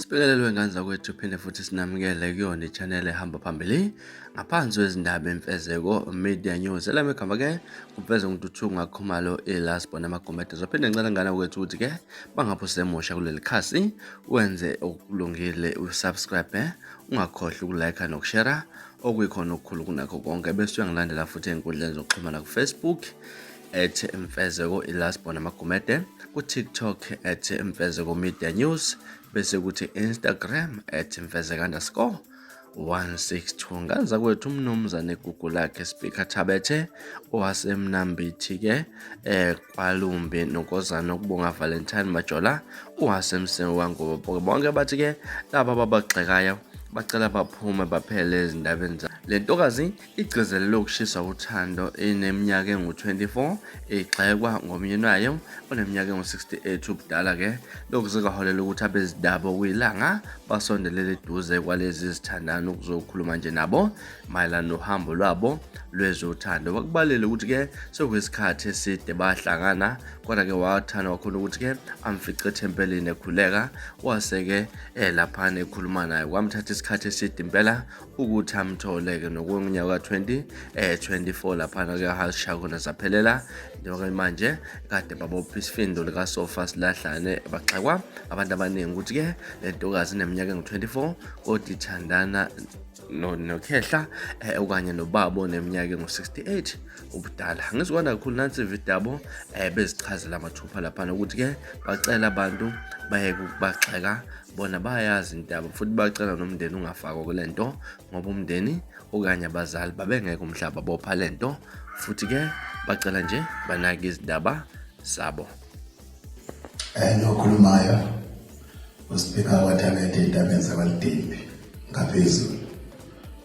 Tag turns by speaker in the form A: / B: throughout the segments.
A: Sibingelele wengane zakwethu phinde futhi sinamukele kuyona i-channel ehamba phambili ngaphansi kwezindaba emfezeko media news. Elami igama-ke kumfezeko Ntuthuko Khumalo iLasbona Magumede. Zophinde ngicela ngane kwethu ukuthi-ke bangapho semusha kuleli khasi wenze okulungile usubscribe, ungakhohlwa ukulike nokushare okuyikhona okukhulu kunakho konke, bese uyangilandela futhi ey'nkundleni zokuxhumana ku-Facebook @mfezeko iLasbona Magumede, ku-TikTok @mfezeko media news, bese kuthi Instagram @mfezeko_162. Ngaza kwethu umnumzane egugu lakhe Speaker Thabethe owasemnambithi-ke kwaLumbi nokozana ukubonga Valentine Majola owasemseni wangobo. Bonke bathi-ke laba ababagxekayo bacela baphume baphele ezindabeni zabo. Le ntokazi igcizelele ukushisa uthando ineminyaka engu-24, igxekwa ngomyeni wayo oneminyaka engu-68 ubudala-ke. Lokhu zikaholela ukuthi abezindaba okuyilanga basondelele eduze kwalezi zithandana ukuzokhuluma nje nabo mayelana nohambo lwabo lwezothando. Bakubalele ukuthi-ke sekuyisikhathi eside bahlangana, kodwa-ke wathanda kakhulu ukuthi-ke amfice ethempelini ekhuleka, wase-ke laphana ekhuluma naye kwamthatha isikhathi eside impela ukuthi amthole-ke nokunyaka ka-2024 laphana-ke ahasha khona saphelela. Njengoba manje kade babopha isifindo likaSofa Silahlane baxekwa abantu abaningi ukuthi-ke le ntokazi ineminyaka engu-24 kodwa ithandana noKhehla okanye nobaba oneminyaka engu-68 ubudala. Ngizokwana kakhulu nansi ividabo bezichazela amathupha laphana ukuthi-ke bacela abantu bayeke ukubaxeka, bona bayazi indaba futhi bacela nomndeni ungafakwa kule nto ngoba umndeni okanye abazali babengeke umhlaba bopha le nto, futhi-ke bacela nje banake izindaba zabo.
B: Nokhulumayo uSpeaker waThabethe ey'ndabeni zakwaLidimbi ngaphezulu.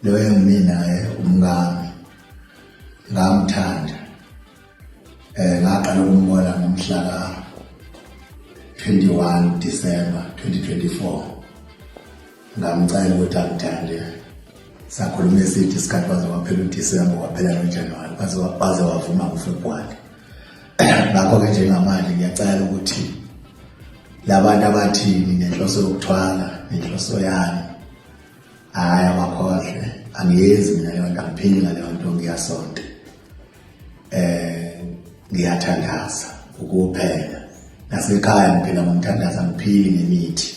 B: Lo engimina-ke umngami, ngamthanda. Ngaqala ukumbona ngomhla ka-21 December 2024. Ngamcela ukuthi angithande. Sakhuluma esithi isikhathi baze waphela uDisemba waphela noJanuwari baze wavuma ngoFebruwari. Ngakho-ke njengamanje ngiyacela ukuthi labantu abathini nenhloso yokuthwala nenhloso yani, hhayi abakhohlwe, angiyenzi mina leyo nto, angiphili ngaleyo nto, ngiyasonta. Ngiyathandaza ukuphela nasekhaya, ngiphila ngomthandaza, ngiphili ngemithi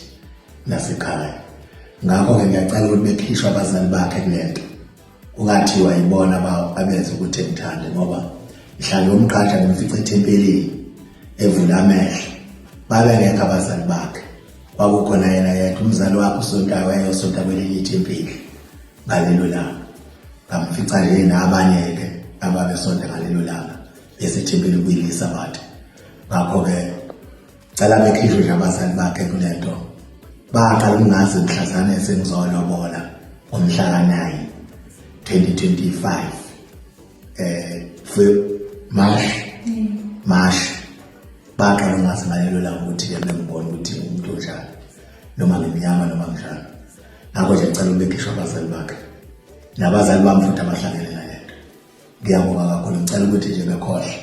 B: nasekhaya. Ngakho-ke ngiyacela ukuthi bekhishwe abazali bakhe kule nto, ungathiwa yibona abenza ukuthi ngithande, ngoba mhla ngiyomqhatsha ngimfica ethempelini evula amehlo babengekho abazali bakhe, kwakukhona yena yedwa umzali wakhe uSontayo wayeyosonta kwelinye ithempeli ngalelo langa. Ngamfica nje nabanye-ke ababesonta ngalelo langa besethempeli kuyilisabatha. Ngakho-ke cela bekhishwe nje abazali bakhe kule nto. Baqala ukungazi mhlazane sengizolobola ngomhla ka-9 2025 March. Baqala ukungazi ngalelo langa ukuthi-ke bengibona ukuthi umuntu onjani, noma ngimnyama noma njani. Ngakho nje ngicela bekhishwe abazali bakhe nabazali bami futhi abahlangene nale nto. Ngiyabonga kakhulu, ngicela ukuthi nje bekhohle.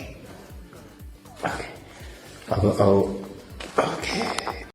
C: Okay.